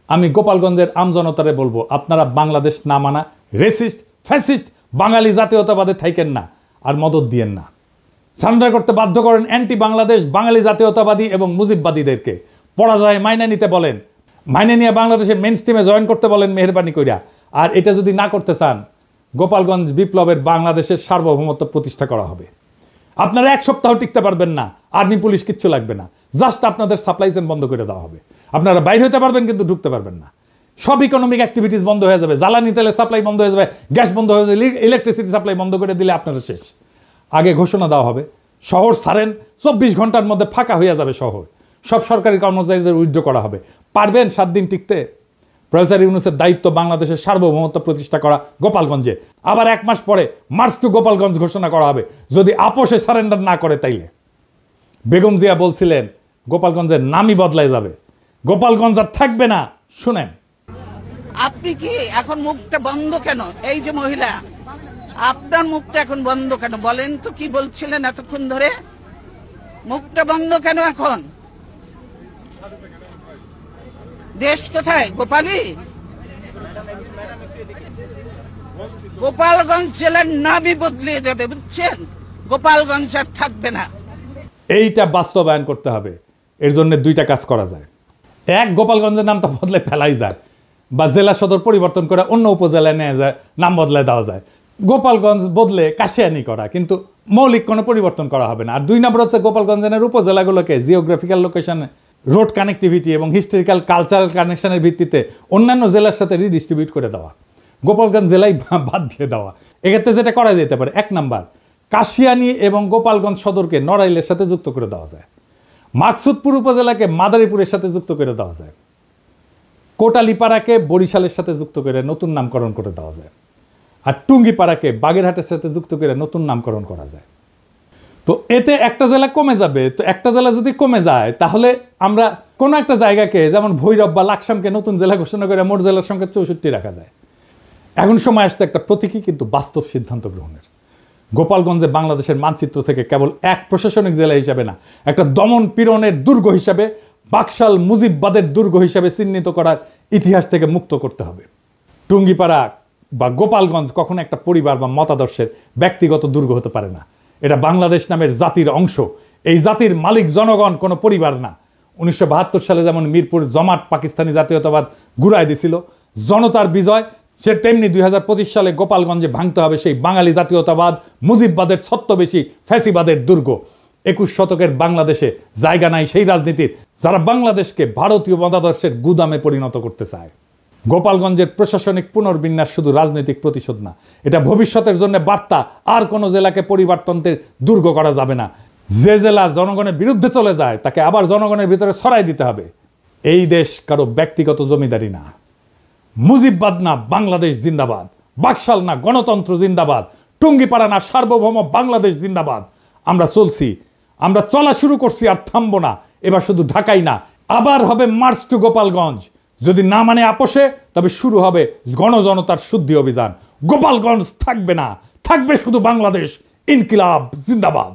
আমি গোপালগঞ্জের আমজনতারে বলবো, আপনারা বাংলাদেশ না মানা রেসিস্ট ফ্যাসিস্ট বাঙালি জাতীয়তাবাদে থাকেন না, আর মদত দিয়েন না। সারেন্ডার করতে বাধ্য করেন অ্যান্টি বাংলাদেশ বাঙালি জাতীয়তাবাদী এবং মুজিববাদীদেরকে। পরাজয় মাইনে নিতে বলেন, মাইনে নিয়ে বাংলাদেশের মেইন স্ট্রিমে জয়েন করতে বলেন মেহেরবানি কইরা। আর এটা যদি না করতে চান, গোপালগঞ্জ বিপ্লবের বাংলাদেশের সার্বভৌমত্ব প্রতিষ্ঠা করা হবে। আপনারা এক সপ্তাহ টিকতে পারবেন না, আর্মি পুলিশ কিচ্ছু লাগবে না, জাস্ট আপনাদের সাপ্লাই চেইন বন্ধ করে দেওয়া হবে। আপনারা বাইরে হতে পারবেন কিন্তু ঢুকতে পারবেন না। সব ইকোনমিক অ্যাক্টিভিটিস বন্ধ হয়ে যাবে, জ্বালানি তেলের সাপ্লাই বন্ধ হয়ে যাবে, গ্যাস বন্ধ হয়ে যাবে, ইলেকট্রিসিটি সাপ্লাই বন্ধ করে দিলে আপনারা শেষ। আগে ঘোষণা দেওয়া হবে, শহর ছাড়েন, 24 ঘন্টার মধ্যে ফাঁকা হয়ে যাবে শহর, সব সরকারি কর্মচারীদের উইথড্র করা হবে। পারবেন 7 দিন টিকতে? প্রফেসর ইউনূসের দায়িত্ব বাংলাদেশের সার্বভৌমত্ব প্রতিষ্ঠা করা গোপালগঞ্জে। আবার 1 মাস পরে মার্চ টু গোপালগঞ্জ ঘোষণা করা হবে, যদি আপোষে সারেন্ডার না করে তাইলে। বেগম জিয়া বলছিলেন গোপালগঞ্জের নামই বদলায় যাবে, গোপালগঞ্জ আর থাকবে না। শুনেন, আপনি কি এখন মুখটা বন্ধ কেন? এই যে মহিলা, আপনার মুখটা এখন বন্ধ কেন বলেন তো? কি বলছিলেন এতক্ষণ ধরে? মুখটা বন্ধ কেন এখন? দেশ কোথায়? গোপালী? গোপালগঞ্জ জেলার নামই বদলে যাবে, বুঝছেন? গোপালগঞ্জ আর থাকবে না। এইটা বাস্তবায়ন করতে হবে। এর জন্য 2টা কাজ করা যায়। এক, গোপালগঞ্জের নামটা বদলে ফেলাই যায়, বা জেলা সদর পরিবর্তন করে অন্য উপজেলায় নেওয়া যায়, নাম বদলায় দেওয়া যায়। গোপালগঞ্জ বদলে কাশিয়ানি করা, কিন্তু মৌলিক কোনো পরিবর্তন করা হবে না। আর 2 নম্বর হচ্ছে গোপালগঞ্জের উপজেলাগুলোকে জিওগ্রাফিক্যাল লোকেশনে, রোড কানেক্টিভিটি এবং হিস্টোরিক্যাল কালচারাল কানেকশনের ভিত্তিতে অন্যান্য জেলার সাথে রিডিস্ট্রিবিউট করে দেওয়া, গোপালগঞ্জ জেলায় বাদ দিয়ে দেওয়া। এক্ষেত্রে যেটা করা যেতে পারে, 1 নাম্বার, কাশিয়ানি এবং গোপালগঞ্জ সদরকে নড়াইলের সাথে যুক্ত করে দেওয়া যায়। মাকসুদপুর উপজেলাকে মাদারীপুরের সাথে যুক্ত করে দেওয়া যায়। কোটালীপাড়াকে বরিশালের সাথে যুক্ত করে নতুন নামকরণ করে দেওয়া যায়। আর টুঙ্গিপাড়াকে বাগেরহাটের সাথে যুক্ত করে নতুন নামকরণ করা যায়। তো এতে একটা জেলা কমে যাবে। তো একটা জেলা যদি কমে যায়, তাহলে আমরা কোনো একটা জায়গাকে, যেমন ভৈরব বা লাকসামকে নতুন জেলা ঘোষণা করে মোট জেলার সংখ্যা 64 রাখা যায়। এখন সময় আসছে একটা প্রতীকী কিন্তু বাস্তব সিদ্ধান্ত গ্রহণের। গোপালগঞ্জে বাংলাদেশের মানচিত্র থেকে কেবল এক প্রশাসনিক জেলা হিসাবে না, একটা দমন পীড়নের দুর্গ হিসাবে, বাকশাল মুজিববাদের দুর্গ হিসাবে চিহ্নিত করার ইতিহাস থেকে মুক্ত করতে হবে। টুঙ্গিপাড়া বা গোপালগঞ্জ কখনো একটা পরিবার বা মতাদর্শের ব্যক্তিগত দুর্গ হতে পারে না। এটা বাংলাদেশ নামের জাতির অংশ। এই জাতির মালিক জনগণ, কোনো পরিবার না। 1972 সালে যেমন মিরপুর জমাট পাকিস্তানি জাতীয়তাবাদ ঘুরায় দিছিল, জনতার বিজয়, সে তেমনি 2025 সালে গোপালগঞ্জে ভাঙতে হবে সেই বাঙালি জাতীয়তাবাদ, মুজিববাদের ছত্রবেশী ফ্যাসিবাদের দুর্গ। 21 শতকের বাংলাদেশে জায়গা নাই সেই রাজনীতির যারা বাংলাদেশকে ভারতীয় মতাদর্শের গুদামে পরিণত করতে চায়। গোপালগঞ্জের প্রশাসনিক পুনর্বিন্যাস শুধু রাজনৈতিক প্রতিশোধ না, এটা ভবিষ্যতের জন্য বার্তা। আর কোনো জেলাকে পরিবারতন্ত্রের দুর্গ করা যাবে না। যে জেলা জনগণের বিরুদ্ধে চলে যায়, তাকে আবার জনগণের ভিতরে ছড়াই দিতে হবে। এই দেশ কারো ব্যক্তিগত জমিদারি না। মুজিববাদ না বাংলাদেশ জিন্দাবাদ, বাকশাল না গণতন্ত্র জিন্দাবাদ, টুঙ্গিপাড়া না সার্বভৌম বাংলাদেশ জিন্দাবাদ। আমরা চলছি, আমরা চলা শুরু করছি, আর থামবো না। এবার শুধু ঢাকাই না, আবার হবে মার্চ টু গোপালগঞ্জ। যদি না মানে আপোষে, তবে শুরু হবে গণজনতার শুদ্ধি অভিযান। গোপালগঞ্জ থাকবে না, থাকবে শুধু বাংলাদেশ। ইনকিলাব জিন্দাবাদ।